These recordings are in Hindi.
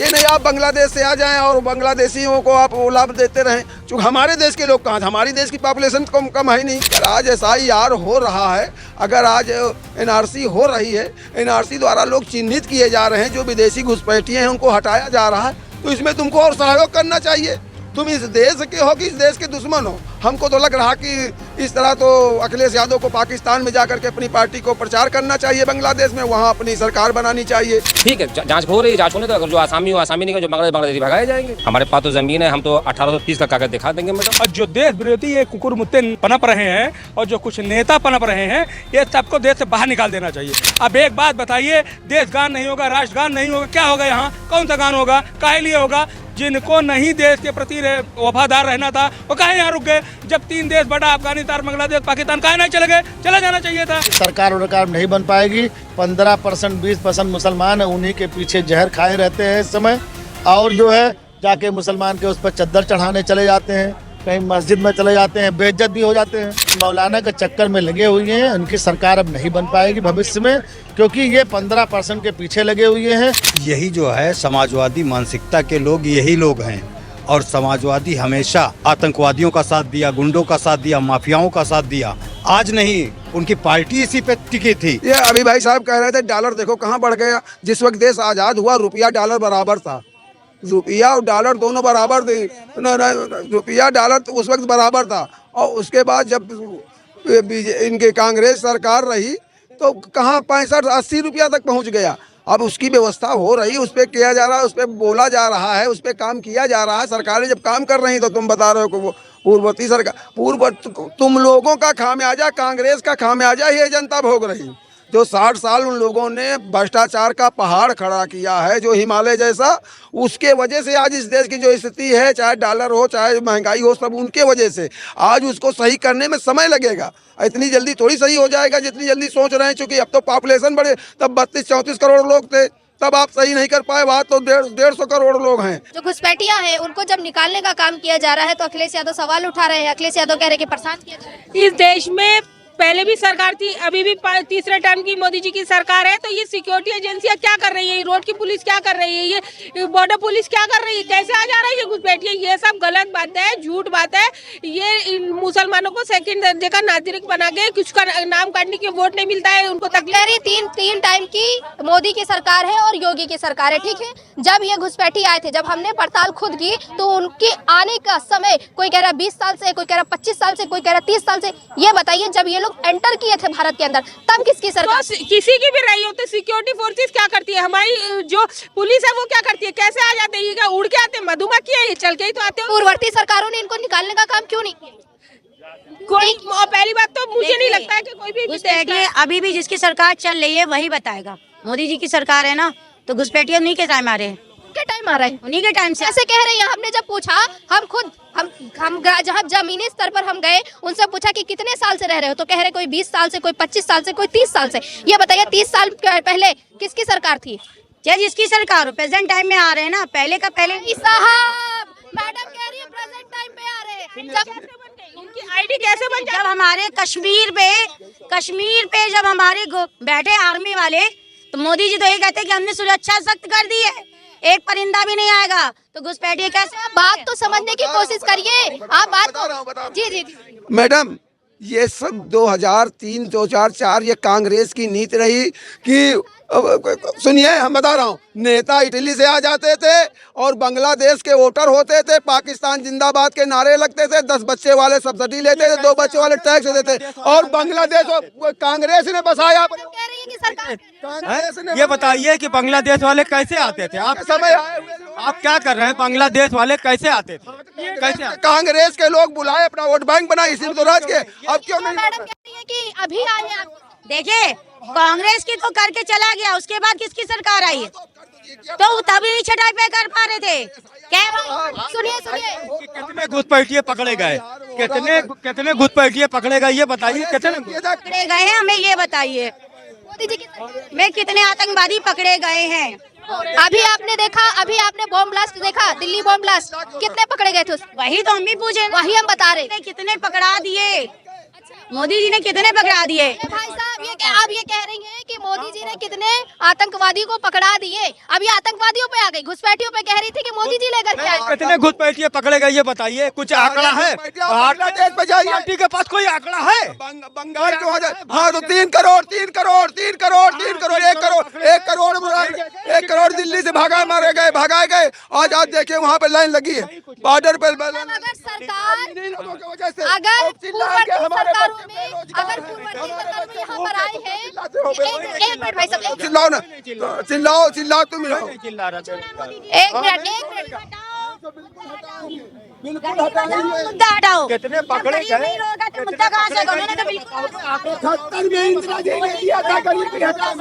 ये नहीं आप बांग्लादेश से आ जाएं और बांग्लादेशियों को आप लाभ देते रहें। चूँकि हमारे देश के लोग कहाँ, हमारी देश की पॉपुलेशन कम है नहीं। अगर आज SIR हो रहा है, अगर आज NRC हो रही है, NRC द्वारा लोग चिन्हित किए जा रहे हैं, जो विदेशी घुसपैठिए हैं उनको हटाया जा रहा है, तो इसमें तुमको और सहयोग करना चाहिए। तुम इस देश के हो कि इस देश के दुश्मन हो? हमको तो लग रहा कि इस तरह तो अखिलेश यादव को पाकिस्तान में जाकर के अपनी पार्टी को प्रचार करना चाहिए, बांग्लादेश में वहाँ अपनी सरकार बनानी चाहिए। ठीक है, जांच हो रही है, जांच होने तो अगर जो आसामी हो आसामी नहीं, जो बांग्लादेशी भगाए जाएंगे। हमारे पास तो जमीन है, हम तो 1830 का कागज दिखा देंगे मैडम। और जो देश विरोधी ये कुकुर मुत्ते पनप रहे हैं और जो कुछ नेता पनप रहे हैं, ये सबको देश से बाहर निकाल देना चाहिए। अब एक बात बताइए, देश गान नहीं होगा, राष्ट्रगान नहीं होगा, क्या होगा यहाँ? कौन सा गान होगा? काहे लिए होगा? जिनको नहीं देश के प्रति वफादार रहना था वो काहे यहाँ रुक गए? जब 3 देश बड़ा, अफगानिस्तान, बांग्लादेश, पाकिस्तान, काहे नहीं चले गए? चला जाना चाहिए था। सरकार नहीं बन पाएगी। 15% 20% मुसलमान है, उन्हीं के पीछे जहर खाए रहते हैं इस समय। और जो है जाके मुसलमान के उस पर चद्दर चढ़ाने चले जाते हैं, कहीं मस्जिद में चले जाते हैं, बेइज्जत भी हो जाते हैं। मौलाना के चक्कर में लगे हुए हैं। उनकी सरकार अब नहीं बन पाएगी भविष्य में, क्योंकि ये 15% के पीछे लगे हुए हैं। यही जो है समाजवादी मानसिकता के लोग, यही लोग हैं। और समाजवादी हमेशा आतंकवादियों का साथ दिया, गुंडों का साथ दिया, माफियाओं का साथ दिया। आज नहीं, उनकी पार्टी इसी पे टिकी थी। ये अभी भाई साहब कह रहे थे डॉलर देखो कहाँ बढ़ गया। जिस वक्त देश आज़ाद हुआ रुपया डॉलर बराबर था, रुपया और डॉलर दोनों बराबर थे। रुपया डॉलर तो उस वक्त बराबर था। और उसके बाद जब इनके कांग्रेस सरकार रही तो कहाँ 65-80 रुपया तक पहुंच गया। अब उसकी व्यवस्था हो रही, उस पर किया जा रहा है, उस पर बोला जा रहा है, उस पर काम किया जा रहा है। सरकारें जब काम कर रही तो तुम बता रहे हो कि वो पूर्ववर्ती सरकार, तुम लोगों का खामियाजा, कांग्रेस का खामियाजा ये जनता भोग रही। जो 60 साल उन लोगों ने भ्रष्टाचार का पहाड़ खड़ा किया है, जो हिमालय जैसा, उसके वजह से आज इस देश की जो स्थिति है, चाहे डॉलर हो चाहे महंगाई हो, सब उनके वजह से। आज उसको सही करने में समय लगेगा, इतनी जल्दी थोड़ी सही हो जाएगा जितनी जल्दी सोच रहे हैं। क्योंकि अब तो पॉपुलेशन बढ़े, तब 32-34 करोड़ लोग थे, तब आप सही नहीं कर पाए। बात तो 150 करोड़ लोग हैं। जो घुसपैठियां हैं उनको जब निकालने का काम किया जा रहा है तो अखिलेश यादव सवाल उठा रहे हैं। अखिलेश यादव कह रहे हैं कि परेशान किया जा रहा है। इस देश में पहले भी सरकार थी, अभी भी तीसरे टर्म की मोदी जी की सरकार है, तो ये सिक्योरिटी एजेंसियां क्या कर रही है? रोड की पुलिस क्या कर रही है? ये बॉर्डर पुलिस क्या कर रही है? कैसे आ जा रही है घुसपैठिए? ये सब गलत बात है, झूठ बात है। ये मुसलमानों को सेकंड दर्जे का नागरिक बना के कुछ का नाम काटने के वोट नहीं मिलता है उनको तकलीफ। तीन टाइम की मोदी की सरकार है और योगी की सरकार है, ठीक है। जब ये घुसपैठी आए थे, जब हमने पड़ताल खुद की, तो उनके आने का समय कोई कह रहा 20 साल से, कोई कह रहा 25 साल से, कोई कह रहा 30 साल से। ये बताइए, जब ये एंटर किए थे भारत के अंदर, तब किसकी सरकार? तो किसी की भी रही हो तो सिक्योरिटी फोर्सेस क्या करती है? हमारी जो पुलिस है वो क्या करती है? कैसे आ जाते हैं? उड़ के आते हैं? मधुमक्खी है ये, चल के ही तो आते हैं। पूर्ववर्ती सरकारों ने इनको निकालने का काम क्यों नहीं किया? कोई पहली बात तो मुझे नहीं लगता है कि कोई भी घुसपैठिए अभी भी जिसकी सरकार चल रही है वही बताएगा। मोदी जी की सरकार है ना, तो घुसपैठिए उन्हीं के टाइम आ रहे हैं, उनके टाइम आ रहा है, उन्हीं के टाइम से ऐसे कह रहे हैं। हमने जब पूछा, हम जहाँ जमीनी स्तर पर हम गए, उनसे पूछा कि कितने साल से रह रहे हो, तो कह रहे कोई 20 साल से, कोई 25 साल से, कोई 30 साल से। ये बताइए 30 साल पहले किसकी सरकार थी? क्या जिसकी सरकार हो, प्रेजेंट टाइम में आ रहे हैं ना, पहले का पहले। साहब, मैडम कह रही है प्रेजेंट टाइम पे आ रहे हैं। उनकी आईडी कैसे बन जाए? जब हमारे कश्मीर पे जब हमारे बैठे आर्मी वाले, तो मोदी जी तो ये कहते हैं कि हमने सुरक्षा सख्त कर दी है, एक परिंदा भी नहीं आएगा। तो घुसपैठिए कैसे? बात तो समझने की कोशिश करिए आप। बात जी। मैडम, ये सब 2003, 2004 ये कांग्रेस की नीति रही कि सुनिए, हम बता रहा हूँ, नेता इटली से आ जाते थे और बांग्लादेश के वोटर होते थे, पाकिस्तान जिंदाबाद के नारे लगते थे, 10 बच्चे वाले सब्सिडी लेते थे, 2 बच्चे वाले टैक्स देते थे, और बांग्लादेश कांग्रेस ने बसाया। ये बताइए कि बांग्लादेश वाले कैसे आते थे? आप समय आए हुए, आप क्या कर रहे हैं? बांग्लादेश वाले कैसे आते थे? कैसे? कांग्रेस के लोग बुलाए, अपना वोट बैंक बनाए, इसी तो राज के। अब क्यों नहीं? मैडम कह रही है कि अभी आए आप। देखिए, कांग्रेस की तो करके चला गया, उसके बाद किसकी सरकार आई है? तो तभी छटाई पे कर पा रहे थे। सुनिए कितने घुसपैठिए पकड़े गए? कितने घुसपैठिए पकड़े गए, ये बताइए। कितने पकड़े गए हैं, हमें ये बताइए। मोदी जी की में कितने आतंकवादी पकड़े गए हैं? अभी आपने देखा, अभी आपने बॉम्ब ब्लास्ट देखा, दिल्ली बॉम्ब ब्लास्ट, कितने पकड़े गए थे? वही तो हम भी पूछे, वही हम बता रहे। कितने पकड़ा दिए? मोदी जी ने कितने पकड़ा दिए। भाई साहब आप ये कह रही हैं कि मोदी जी ने कितने आतंकवादी को पकड़ा दिए। अब ये आतंकवादियों पे आ गई, घुसपैठियों पे कह रही थी कि मोदी जी लेकर के आए। कितने घुसपैठिए पकड़े गए ये बताइए, कुछ आंकड़ा है? बांग्लादेश में जाइए, पार्टी के पास कोई आंकड़ा है? बंगाल के वहाँ हाँ तो 3 करोड़ 1 करोड़ दिल्ली से भगाए गए। आज देखिए वहाँ पे लाइन लगी है बॉर्डर पे। अगर सरकार यहाँ पर आए हैं, एक मिनट भाई साहब, चिल्लाओ ना, चिल्लाओ तुम मिलाओ। एक मिनट मुद्दा हटाओ। कितने पकड़े गए? नहीं रोका तो मुद्दा कहाँ से होगा? उन्होंने तो बिल्कुल 78 में इंदिरा जी ने दिया था, गरीब की हटा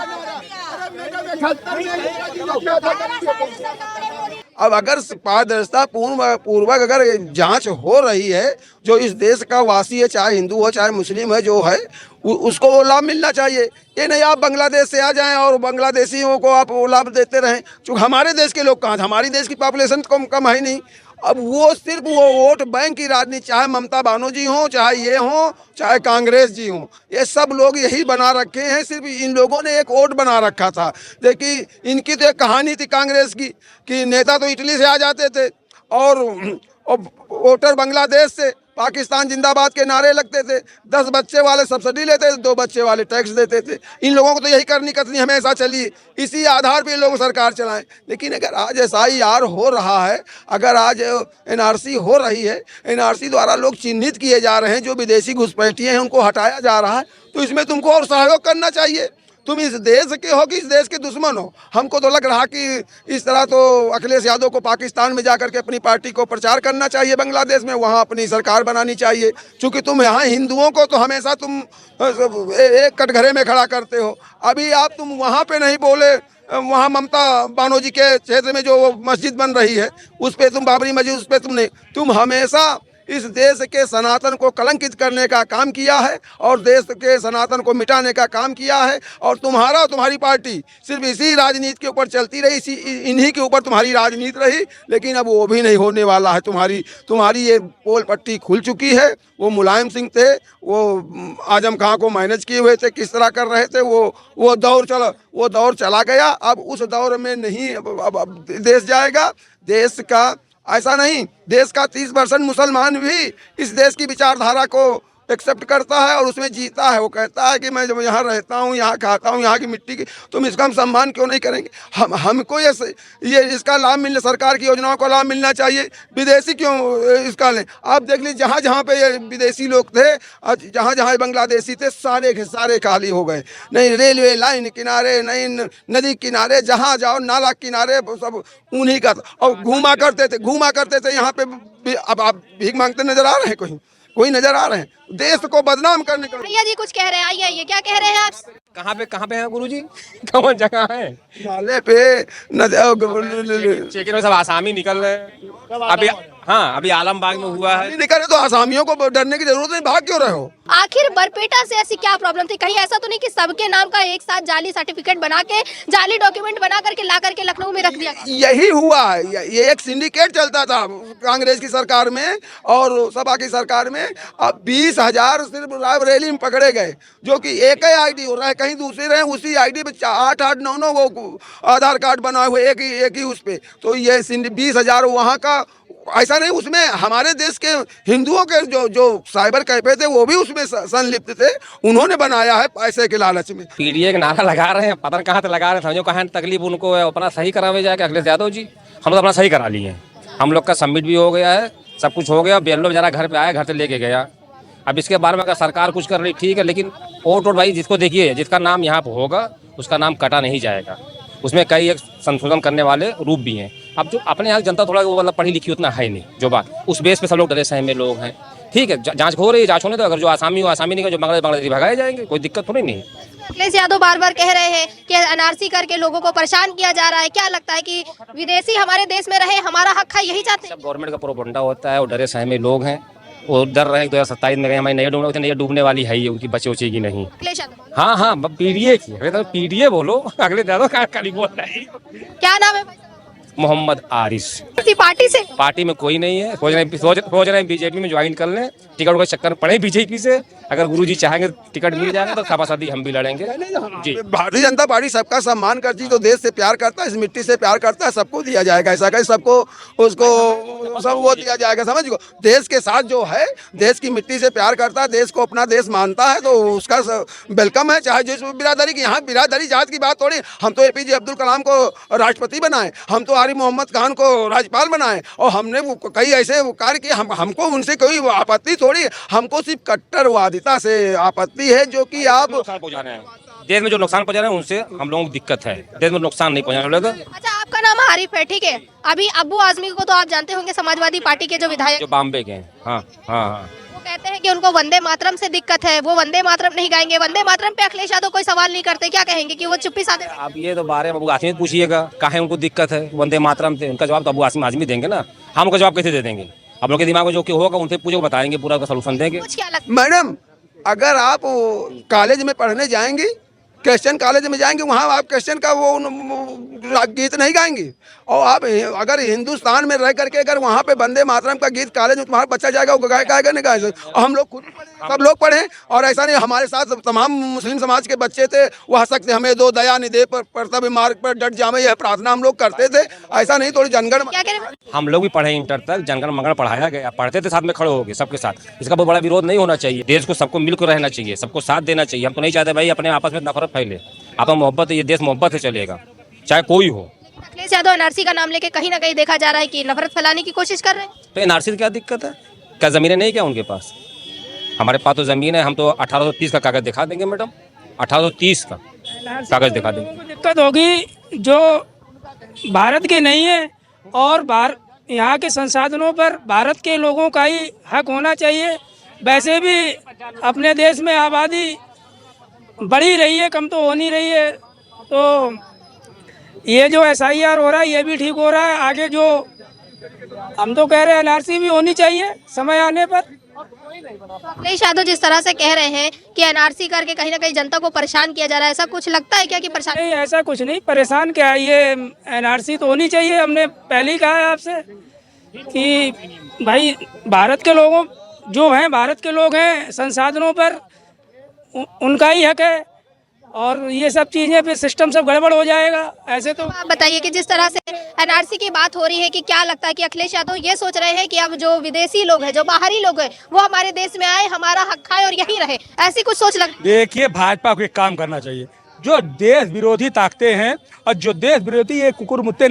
अब अगर पारदर्शिता पूर्वक अगर जांच हो रही है, जो इस देश का वासी है, चाहे हिंदू हो चाहे मुस्लिम है, जो है उसको वो लाभ मिलना चाहिए। ये नहीं आप बांग्लादेश से आ जाएं और बांग्लादेशियों को आप वो लाभ देते रहें। चूँकि हमारे देश के लोग कहाँ, हमारी देश की पॉपुलेशन कम है नहीं। अब वो सिर्फ वो वोट बैंक की राजनीति, चाहे ममता बनर्जी हो, चाहे ये हो, चाहे कांग्रेस जी हो, ये सब लोग यही बना रखे हैं। सिर्फ इन लोगों ने एक वोट बना रखा था। देखिए इनकी तो एक कहानी थी कांग्रेस की कि नेता तो इटली से आ जाते थे और वोटर बांग्लादेश से, पाकिस्तान जिंदाबाद के नारे लगते थे, 10 बच्चे वाले सब्सिडी लेते थे, 2 बच्चे वाले टैक्स देते थे। इन लोगों को तो यही करनी कतनी हमेशा चली, इसी आधार पे लोग सरकार चलाएं। लेकिन अगर आज SIR हो रहा है, अगर आज NRC हो रही है, NRC द्वारा लोग चिन्हित किए जा रहे हैं, जो विदेशी घुसपैठिए हैं उनको हटाया जा रहा है, तो इसमें तुमको और सहयोग करना चाहिए। तुम इस देश के हो कि इस देश के दुश्मन हो? हमको तो लग रहा कि इस तरह तो अखिलेश यादव को पाकिस्तान में जाकर के अपनी पार्टी को प्रचार करना चाहिए, बांग्लादेश में वहाँ अपनी सरकार बनानी चाहिए। क्योंकि तुम यहाँ हिंदुओं को तो हमेशा तुम एक कटघरे में खड़ा करते हो। अभी आप तुम वहाँ पे नहीं बोले, वहाँ ममता बनर्जी के क्षेत्र में जो मस्जिद बन रही है उस पर तुम, बाबरी मस्जिद, उस पर तुम हमेशा इस देश के सनातन को कलंकित करने का काम किया है और देश के सनातन को मिटाने का काम किया है। और तुम्हारी पार्टी सिर्फ इसी राजनीति के ऊपर चलती रही, इन्हीं के ऊपर तुम्हारी राजनीति रही। लेकिन अब वो भी नहीं होने वाला है। तुम्हारी ये पोल पट्टी खुल चुकी है। वो मुलायम सिंह थे, वो आजम खां को मैनेज किए हुए थे, किस तरह कर रहे थे, वो दौर चला गया। अब उस दौर में नहीं अब देश जाएगा। देश का ऐसा नहीं, देश का 30% मुसलमान भी इस देश की विचारधारा को एक्सेप्ट करता है और उसमें जीता है। वो कहता है कि मैं जब यहाँ रहता हूँ, यहाँ खाता हूँ, यहाँ की मिट्टी की, तुम इसका हम सम्मान क्यों नहीं करेंगे? हमको ये इसका लाभ मिलने, सरकार की योजनाओं का लाभ मिलना चाहिए। विदेशी क्यों इसका लें? आप देख लीजिए जहाँ पे ये विदेशी लोग थे, जहाँ बांग्लादेशी थे, सारे के सारे खाली हो गए। नहीं रेलवे लाइन किनारे, नहीं नदी किनारे, जहाँ जाओ नाला किनारे, सब उन्हीं का। और घूमा करते थे यहाँ पे। अब आप भीख मांगते नजर आ रहे हैं? कोई नजर आ रहे हैं? देश को बदनाम करने का। भैया जी कुछ कह रहे हैं, आइए क्या कह रहे हैं आप? कहाँ पे हैं गुरुजी? कौन जगह है? नाले पे चेकिंग में सब आसामी निकल रहे हैं अभी। हाँ, अभी आलमबाग में हुआ है। निकले तो आसामियों को डरने की जरूरत नहीं, भाग क्यों रहे हो? आखिर बरपेटा से ऐसी क्या प्रॉब्लम थी? कहीं ऐसा तो नहीं कि सबके नाम का एक साथ जाली सर्टिफिकेट बना के, जाली डॉक्यूमेंट बना करके ला करके लखनऊ में रख दिया गया? यही हुआ है। ये एक सिंडिकेट चलता था कांग्रेस की सरकार में और सपा की सरकार में। अब 20,000 सिर्फ रायबरेली में पकड़े गए, जो कि एक ही ID हो रहा है, कहीं दूसरे रहे, उसी ID पे 8-8, 9-9 वो आधार कार्ड बनाए हुए एक ही उस पे। तो ये 20,000 वहाँ का ऐसा नहीं, उसमें हमारे देश के हिंदुओं के जो साइबर कैफे थे वो भी उसमें संलिप्त थे। उन्होंने बनाया है पैसे के लालच में। PDA का नारा लगा रहे हैं, पता नहीं कहाँ से लगा रहे हैं, समझो कहाँ तकलीफ उनको है। अपना सही करावे जाके अखिलेश यादव जी, हम तो अपना सही करा लिए हैं। हम लोग का सबमिट भी हो गया है, सब कुछ हो गया। बेल्लो बेचारा घर पे आया, घर से लेके गया। अब इसके बारे में अगर सरकार कुछ कर रही ठीक है, लेकिन वोट भाई जिसको देखिए, जिसका नाम यहाँ पर होगा उसका नाम कटा नहीं जाएगा। उसमें कई एक संशोधन करने वाले रूप भी हैं। अब जो अपने यहाँ जनता थोड़ा वो मतलब पढ़ी लिखी उतना है नहीं, जो बात उस बेस पे सब लोग डरे सहमे लोग हैं। ठीक है, जांच हो रही है, जांच होने दो। अगर जो आसामी हो आसामी नहीं, जो बांग्लादेशी भगाए जाएंगे, कोई दिक्कत थोड़ी नहीं। अखिलेश यादव बार कह रहे हैं कि NRC करके लोगों को परेशान किया जा रहा है। क्या लगता है कि विदेशी हमारे देश में रहे, हमारा हक है, यही चाहते हैं? सब गवर्नमेंट का प्रोपेगेंडा होता है और डरे सहमे लोग हैं। वो डर रहे हैं 2027 में हमारी नैया डूबने वाली है, ये उनकी बचेगी नहीं। अखिलेश यादव, हाँ, PDA की, PDA बोलो, अगले दादा कहाँ खाली बोल रहे हैं। क्या नाम है भाई? मोहम्मद आरिस। किसी पार्टी से? पार्टी में कोई नहीं है, सोच रहे हैं बीजेपी में ज्वाइन कर लें, टिकट का चक्कर पड़े बीजेपी से। अगर गुरुजी चाहेंगे टिकट मिल जाएगा तो सभासदी हम भी लड़ेंगे जी। भारतीय जनता पार्टी सबका सम्मान करती है, तो देश से प्यार करता है, इस मिट्टी से प्यार करता है, सबको दिया जाएगा। ऐसा कहीं सबको उसको सब वो दिया जाएगा, समझ गो। देश के साथ जो है, देश की मिट्टी से प्यार करता है, देश को अपना देश मानता है, तो उसका वेलकम है। चाहे जिस बिरादरी की, यहाँ बिरादरी जात की बात थोड़ी। हम तो APJ अब्दुल कलाम को राष्ट्रपति बनाए, हम तो आरिफ मोहम्मद खान को राज्यपाल बनाए, और हमने कई ऐसे कार्य किए। हमको उनसे कोई आपत्ति थोड़ी, हमको सिर्फ कट्टरवादिता से आपत्ति है, जो कि आप नुकसान पहुंचा रहे हैं देश में, जो नुकसान पहुंचा रहे हैं उनसे हम लोगों को दिक्कत है। देश में नुकसान नहीं पहुंचाने वाले। अच्छा, आपका नाम आरिफ है, ठीक है। अभी अब्बू आजमी को तो आप जानते होंगे, समाजवादी पार्टी के जो विधायक, जो बॉम्बे के हैं। हाँ हाँ हाँ, वो कहते हैं कि उनको वंदे मातरम से दिक्कत है, वो वंदे मातरम नहीं गाएंगे। वंदे मातरम पे अखिलेश यादव कोई सवाल नहीं करते, क्या कहेंगे कि वो चुप्पी साधे? अब ये तो बारे में अबू आजमी पूछिएगा, काहे उनको दिक्कत है वंदे मातरम से। उनका जवाब तो अबू आजमी देंगे ना, हम उनका जवाब कैसे दे देंगे? आप लोग के दिमाग में जो कि होगा उनसे पूछो, बताएंगे, पूरा का सलूशन देंगे। कुछ क्या लगता मैडम, अगर आप कॉलेज में पढ़ने जाएंगी, क्रिश्चियन कॉलेज में जाएंगे, वहाँ आप क्रिश्चियन का वो गीत नहीं गाएंगे। और आप अगर हिंदुस्तान में रह करके अगर वहाँ पे वंदे मातरम का गीत कॉलेज में तुम्हारा बच्चा जाएगा, वो गाएगा नहीं गाएगा? और हम लोग खुद सब लोग पढ़े, और ऐसा नहीं हमारे साथ तमाम मुस्लिम समाज के बच्चे थे, वो हंस सकते हमें दो दया निधे पर प्रताप मार्ग पर डट जामे, यह प्रार्थना हम लोग करते थे। ऐसा नहीं थोड़ी जनगण। क्या कह रहे हैं? हम लोग भी पढ़े इंटर तक, जनगण मंगल पढ़ाया गया, पढ़ते थे, साथ में खड़े हो गए सबके साथ। इसका बहुत बड़ा विरोध नहीं होना चाहिए। देश को सबको मिलकर रहना चाहिए, सबको साथ देना चाहिए। हम तो नहीं चाहते भाई अपने आपस में नफरत फैले। आपस में मोहब्बत, ये देश मोहब्बत से चलेगा, चाहे कोई हो। अखिलेश यादव NRC का नाम लेके कहीं ना कहीं देखा जा रहा है कि नफरत फैलाने की कोशिश कर रहे हैं। तो NRC की क्या दिक्कत है? क्या जमीनें नहीं क्या उनके पास? हमारे पास तो जमीन है। हम तो 1830 का कागज दिखा देंगे मैडम, 1830 का कागज दिखा देंगे। दिक्कत होगी जो भारत के नहीं है, और यहाँ के संसाधनों पर भारत के लोगों का ही हक होना चाहिए। वैसे भी अपने देश में आबादी बढ़ी रही है, कम तो हो नहीं रही है। तो ये जो SIR हो रहा है, ये भी ठीक हो रहा है। आगे जो हम तो कह रहे हैं NRC भी होनी चाहिए समय आने पर। अखिलेश यादव जिस तरह से कह रहे हैं कि NRC करके कहीं ना कहीं जनता को परेशान किया जा रहा है, ऐसा कुछ लगता है क्या कि परेशान? नहीं, ऐसा कुछ नहीं, परेशान क्या है, ये NRC तो होनी चाहिए। हमने पहले ही कहा है आपसे कि भाई भारत के लोगों जो हैं, भारत के लोग हैं, संसाधनों पर उनका ही हक है, और ये सब चीजें फिर सिस्टम सब गड़बड़ हो जाएगा। ऐसे तो आप बताइए कि जिस तरह से NRC की बात हो रही है, कि क्या लगता है कि अखिलेश यादव ये सोच रहे हैं कि अब जो विदेशी लोग हैं, जो बाहरी लोग हैं, वो हमारे देश में आए, हमारा हक खाए और यहीं रहे, ऐसी कुछ सोच लग? देखिए, भाजपा को एक काम करना चाहिए। जो देश विरोधी ताकतें हैं और जो देश विरोधी ये कुकुर मुत्ते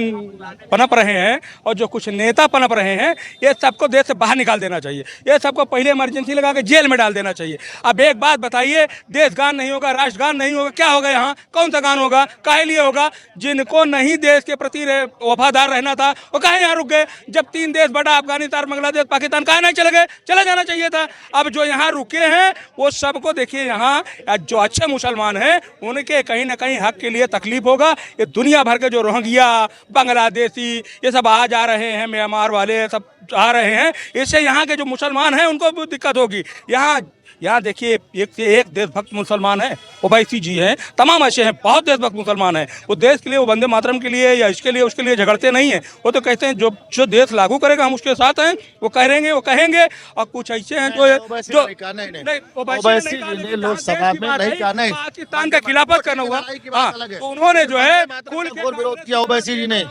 पनप रहे हैं और जो कुछ नेता पनप रहे हैं, ये सबको देश से बाहर निकाल देना चाहिए। ये सबको पहले इमरजेंसी लगा के जेल में डाल देना चाहिए। अब एक बात बताइए, देश गान नहीं होगा, राष्ट्रगान नहीं होगा, क्या होगा? यहाँ कौन सा गान होगा? काहे लिए होगा? जिनको नहीं देश के प्रति वफादार रहना था, वो काहे यहाँ रुक गए? जब 3 देश बढ़ा, अफगानिस्तान, बांग्लादेश, पाकिस्तान, काहे नहीं चले गए? चला जाना चाहिए था। अब जो यहाँ रुके हैं वो सबको देखिए, यहाँ जो अच्छे मुसलमान हैं उनके कहीं ना कहीं हक के लिए तकलीफ होगा। ये दुनिया भर के जो रोहिंग्या, बांग्लादेशी, ये सब आ जा रहे हैं, म्यांमार वाले सब आ रहे हैं, इससे यहाँ के जो मुसलमान हैं उनको भी दिक्कत होगी। यहाँ देखिए, एक से एक देशभक्त मुसलमान है, ओवैसी जी हैं, तमाम ऐसे हैं, बहुत देशभक्त मुसलमान हैं। वो देश के लिए, वो वंदे मातरम के लिए या इसके लिए उसके लिए झगड़ते नहीं हैं। वो तो कहते हैं जो देश लागू करेगा हम उसके साथ हैं, वो कहेंगे। और कुछ ऐसे हैं जो लोकसभा में नहीं कहा, नहीं पाकिस्तान का खिलाफत करना हुआ। हाँ, तो उन्होंने जो है विरोध किया ओवैसी जी ने।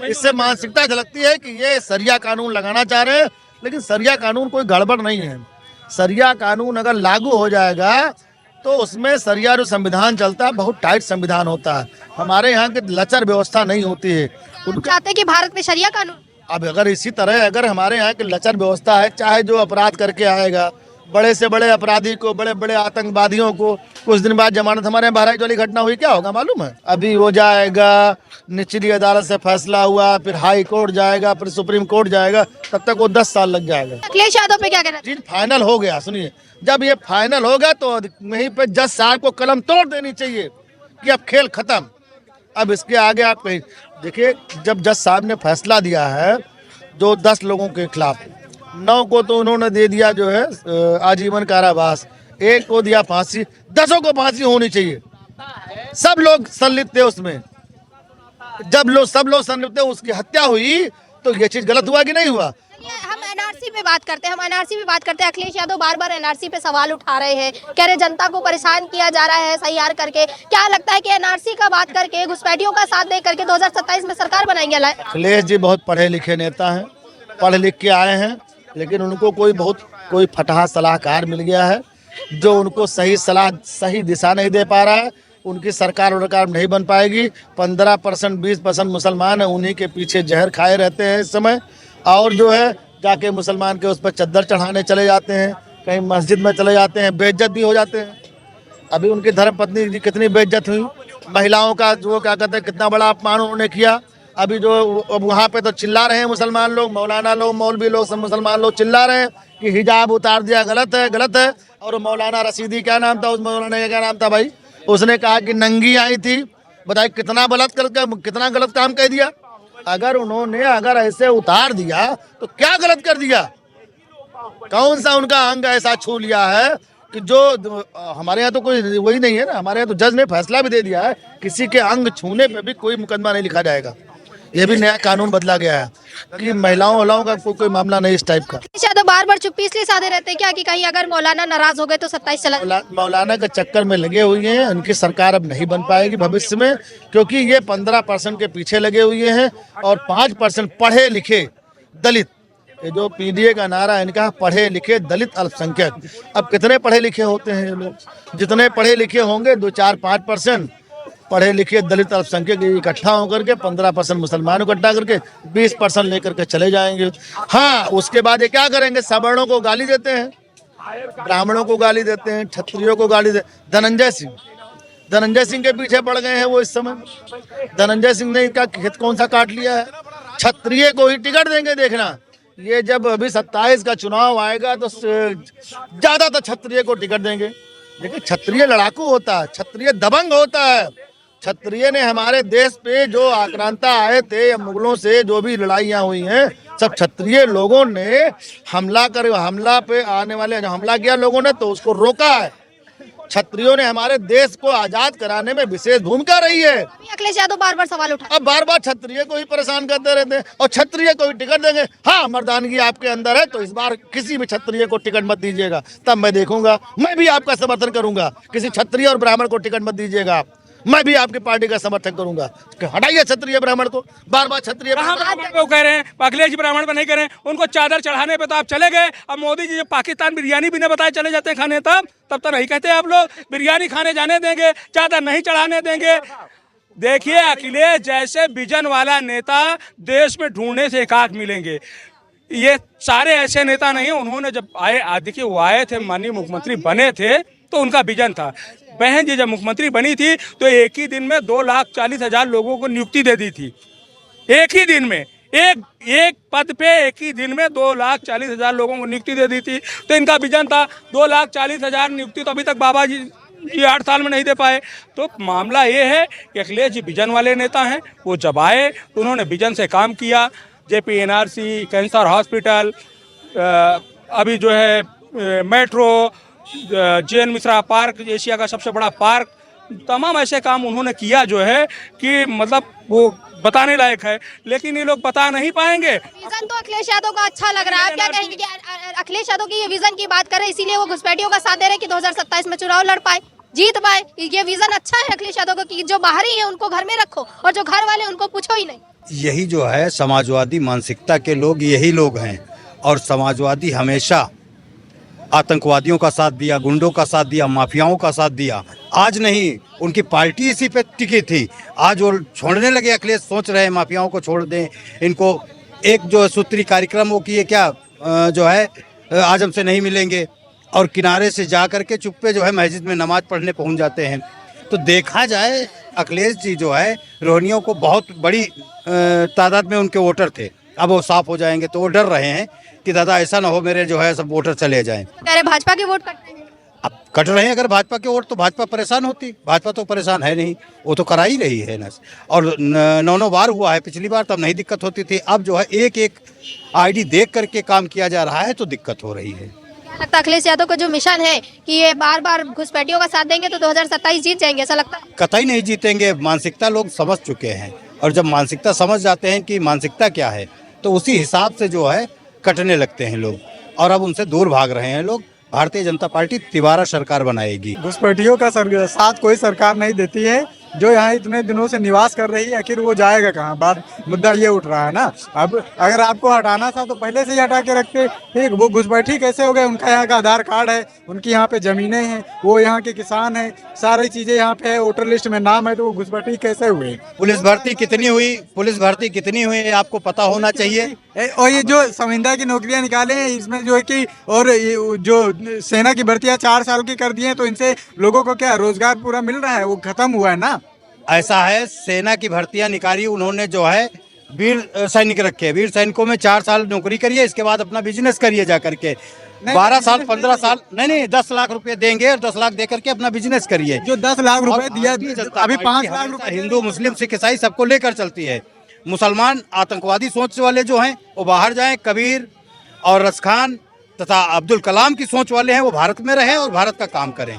इससे मानसिकता झलकती है कि ये सरिया कानून लगाना चाह रहे हैं, लेकिन सरिया कानून कोई गड़बड़ नहीं है। सरिया कानून अगर लागू हो जाएगा तो उसमें सरिया जो संविधान चलता है बहुत टाइट संविधान होता है। हमारे यहाँ की लचर व्यवस्था नहीं होती है। चाहते हैं कि भारत में शरिया कानून? अब अगर इसी तरह अगर हमारे यहाँ की लचर व्यवस्था है, चाहे जो अपराध करके आएगा, बड़े से बड़े अपराधी को, बड़े बड़े आतंकवादियों को कुछ दिन बाद जमानत, हमारे यहाँ बहराइच वाली घटना हुई, क्या होगा मालूम है? अभी वो जाएगा, निचली अदालत से फैसला हुआ, फिर हाई कोर्ट जाएगा, फिर सुप्रीम कोर्ट जाएगा, तब तक वो 10 साल लग जाएगा। अखिलेश यादव पे क्या कहना? जी फाइनल हो गया, सुनिए, जब ये फाइनल होगा तो वहीं पे जज साहब को कलम तोड़ देनी चाहिए कि अब खेल खत्म। अब इसके आगे आप कहीं देखिए, जब जज साहब ने फैसला दिया है जो 10 लोगों के खिलाफ, 9 को तो उन्होंने दे दिया जो है आजीवन कारावास, 1 को दिया फांसी, 10 को फांसी होनी चाहिए। सब लोग संलिप्त थे उसमें। जब लोग सब लोग सहमत थे उसकी हत्या हुई तो ये चीज गलत हुआ कि नहीं हुआ? हम एनआरसी पे बात करते हैं, अखिलेश यादव बार बार एनआरसी पे सवाल उठा रहे हैं, कह रहे जनता को परेशान किया जा रहा है SIR करके। क्या लगता है कि एनआरसी का बात करके, घुसपैठियों का साथ दे करके 2027 में सरकार बनाएंगे? अखिलेश जी बहुत पढ़े लिखे नेता हैं, पढ़ लिख के आए हैं, लेकिन उनको कोई फटहा सलाहकार मिल गया है जो उनको सही सलाह, सही दिशा नहीं दे पा रहा है। उनकी सरकार नहीं बन पाएगी। 15% 20% मुसलमान है, उन्हीं के पीछे जहर खाए रहते हैं इस समय, और जो है जाके मुसलमान के उस पर चद्दर चढ़ाने चले जाते हैं, कहीं मस्जिद में चले जाते हैं, बेइज्जत भी हो जाते हैं। अभी उनकी धर्मपत्नी की कितनी बेइज्जत हुई, महिलाओं का जो क्या कहते हैं कितना बड़ा अपमान उन्होंने किया। अभी जो वहाँ पे तो चिल्ला रहे हैं मुसलमान लोग, मौलाना लोग, मौलवी लोग, सब मुसलमान लोग चिल्ला रहे हैं कि हिजाब उतार दिया गलत है, गलत है। और मौलाना रशीदी, क्या नाम था उस मौलाना का, क्या नाम था भाई, उसने कहा कि नंगी आई थी। बताइए कितना गलत काम कह दिया। अगर ऐसे उतार दिया तो क्या गलत कर दिया? कौन सा उनका अंग ऐसा छू लिया है कि जो हमारे यहाँ तो कोई वही नहीं है ना, हमारे यहाँ तो जज ने फैसला भी दे दिया है किसी के अंग छूने पे भी कोई मुकदमा नहीं लिखा जाएगा। ये भी नया कानून बदला गया है कि महिलाओं का कोई मामला नहीं इस टाइप का। तो बार बार चुप्पी इसलिए साधे रहते हैं क्या कि कहीं अगर मौलाना नाराज हो गए तो 27 चला। मौलाना के चक्कर में लगे हुए हैं, उनकी सरकार अब नहीं बन पाएगी भविष्य में, क्योंकि ये 15% के पीछे लगे हुए हैं और 5% पढ़े लिखे दलित, ये जो PDA का नारा है इनका, पढ़े लिखे दलित अल्पसंख्यक। अब कितने पढ़े लिखे होते हैं ये लोग? जितने पढ़े लिखे होंगे 2-4-5% पढ़े लिखे दलित अल्पसंख्यक इकट्ठा होकर के 15% मुसलमान इकट्ठा करके 20% लेकर के चले जाएंगे। हाँ, उसके बाद ये क्या करेंगे? सवर्णों को गाली देते हैं, ब्राह्मणों को गाली देते हैं, क्षत्रियों को गाली देते। धनंजय सिंह के पीछे पड़ गए हैं वो इस समय। धनंजय सिंह ने इनका खेत कौन सा काट लिया है? क्षत्रिय को ही टिकट देंगे। देखना, ये जब अभी 27 का चुनाव आएगा तो ज्यादातर क्षत्रिय को टिकट देंगे। देखिए, क्षत्रिय लड़ाकू होता है, क्षत्रिय दबंग होता है। क्षत्रिय ने हमारे देश पे जो आक्रांता आए थे या मुगलों से जो भी लड़ाइयाँ हुई हैं, सब क्षत्रिय लोगों ने हमला पे आने वाले हमला किया लोगों ने, तो उसको रोका है। क्षत्रियों ने हमारे देश को आजाद कराने में विशेष भूमिका रही है। अखिलेश यादव बार बार सवाल उठा, अब बार क्षत्रिय को ही परेशान करते रहते हैं और क्षत्रिय को ही टिकट देंगे। हाँ, मर्दानगी आपके अंदर है तो इस बार किसी भी क्षत्रिय को टिकट मत दीजिएगा, तब मैं देखूंगा। मैं भी आपका समर्थन करूंगा। किसी क्षत्रिय और ब्राह्मण को टिकट मत दीजिएगा, मैं भी आपकी पार्टी का समर्थन करूंगा। हटाइए क्षत्रिय ब्राह्मण को, बार क्षत्रिय वो कह रहे हैं अखिलेश जी ब्राह्मण पर नहीं कह रहे हैं, उनको चादर चढ़ाने पे तो आप चले गए। अब मोदी जी जब पाकिस्तान बिरयानी भी नहीं बताए चले जाते हैं खाने, तब तो नहीं कहते आप लोग बिरयानी खाने जाने देंगे, चादर नहीं चढ़ाने देंगे। देखिए, अखिलेश जैसे विजन वाला नेता देश में ढूंढने से एकाध मिलेंगे। ये सारे ऐसे नेता नहीं है। उन्होंने जब आए, देखिए वो आए थे, माननीय मुख्यमंत्री बने थे तो उनका विजन था। बहन जी जब मुख्यमंत्री बनी थी तो एक ही दिन में 2,40,000 लोगों को नियुक्ति दे दी थी। एक ही दिन में एक पद पे एक ही दिन में 2,40,000 लोगों को नियुक्ति दे दी थी। तो इनका विजन था 2,40,000 नियुक्ति, तो अभी तक बाबा जी 8 साल में नहीं दे पाए। तो मामला ये है कि अखिलेश जी विजन वाले नेता हैं। वो जब आए तो उन्होंने विजन से काम किया। JP NRC, कैंसर हॉस्पिटल, अभी जो है metro, JN Mishra park, Asia का सबसे बड़ा पार्क, तमाम ऐसे काम उन्होंने किया जो है कि मतलब वो बताने लायक है। लेकिन ये लोग बता नहीं पाएंगे। विजन तो अखिलेश यादव का अच्छा लग रहा है। आप क्या कहेंगे कि अखिलेश यादव की ये विजन की बात करें, इसीलिए वो घुसपैठियों का साथ दे रहे हैं कि 2027 में चुनाव लड़ पाए, जीत पाए? ये विजन अच्छा है अखिलेश यादव का कि जो बाहरी है उनको घर में रखो और जो घर वाले उनको पूछो ही नहीं। यही जो है समाजवादी मानसिकता के लोग, यही लोग हैं। और समाजवादी हमेशा आतंकवादियों का साथ दिया, गुंडों का साथ दिया, माफियाओं का साथ दिया। आज नहीं, उनकी पार्टी इसी पे टिकी थी। आज वो छोड़ने लगे। अखिलेश सोच रहे हैं माफियाओं को छोड़ दें। इनको एक जो सूत्री कार्यक्रम वो किए, क्या जो है आजम से नहीं मिलेंगे, और किनारे से जा करके चुप्पे जो है मस्जिद में नमाज पढ़ने पहुंच जाते हैं। तो देखा जाए, अखिलेश जी जो है रोहिणियों को बहुत बड़ी तादाद में उनके वोटर थे। अब वो साफ हो जाएंगे तो वो डर रहे हैं कि दादा ऐसा ना हो मेरे जो है सब वोटर चले जाएं। अरे भाजपा के वोट कटते हैं। अब कट रहे हैं अगर भाजपा के वोट, तो भाजपा परेशान होती। भाजपा तो परेशान है नहीं, वो तो करा ही रही है ना। और 9 बार हुआ है, पिछली बार तब नहीं दिक्कत होती थी। अब जो है एक ID देख करके काम किया जा रहा है तो दिक्कत हो रही है। क्या लगता है अखिलेश यादव का जो मिशन है कि ये बार बार घुसपैठियों का साथ देंगे तो 2027 जीत जाएंगे, ऐसा लगता है? कतई नहीं जीतेंगे। मानसिकता लोग समझ चुके हैं। और जब मानसिकता समझ जाते हैं कि मानसिकता क्या है, तो उसी हिसाब से जो है कटने लगते हैं लोग, और अब उनसे दूर भाग रहे हैं लोग। भारतीय जनता पार्टी तिबारा सरकार बनाएगी। घुसपैठियों का साथ कोई सरकार नहीं देती है। जो यहाँ इतने दिनों से निवास कर रही है, आखिर वो जाएगा कहाँ? बात मुद्दा ये उठ रहा है ना। अब अगर आपको हटाना था तो पहले से ही हटा के रखते। ठीक, वो घुसपैठी कैसे हो गए? उनका यहाँ का आधार कार्ड है, उनकी यहाँ पे जमीनें हैं, वो यहाँ के किसान हैं, सारी चीजें यहाँ पे है, वोटर लिस्ट में नाम है, तो वो घुसपैठी कैसे हुए? पुलिस भर्ती कितनी हुई आपको पता होना चाहिए। और ये जो संविदा की नौकरियां निकाले हैं, इसमें जो है कि और ये जो सेना की भर्तियां 4 साल की कर दी हैं, तो इनसे लोगों को क्या रोजगार पूरा मिल रहा है? वो खत्म हुआ है ना। ऐसा है, सेना की भर्तियां निकाली उन्होंने, जो है वीर सैनिक रखे। वीर सैनिकों में 4 साल नौकरी करिए, इसके बाद अपना बिजनेस करिए जा करके। 12 साल 15 साल नहीं 10 लाख रुपए देंगे, और 10 लाख दे करके अपना बिजनेस करिए। जो 10 लाख रुपए दिया, अभी 5 लाख रुपए हिंदू मुस्लिम सिख ईसाई सबको लेकर चलती है। मुसलमान आतंकवादी सोच वाले जो हैं वो बाहर जाएं, कबीर और रस खान तथा अब्दुल कलाम की सोच वाले हैं वो भारत में रहें और भारत का काम करें।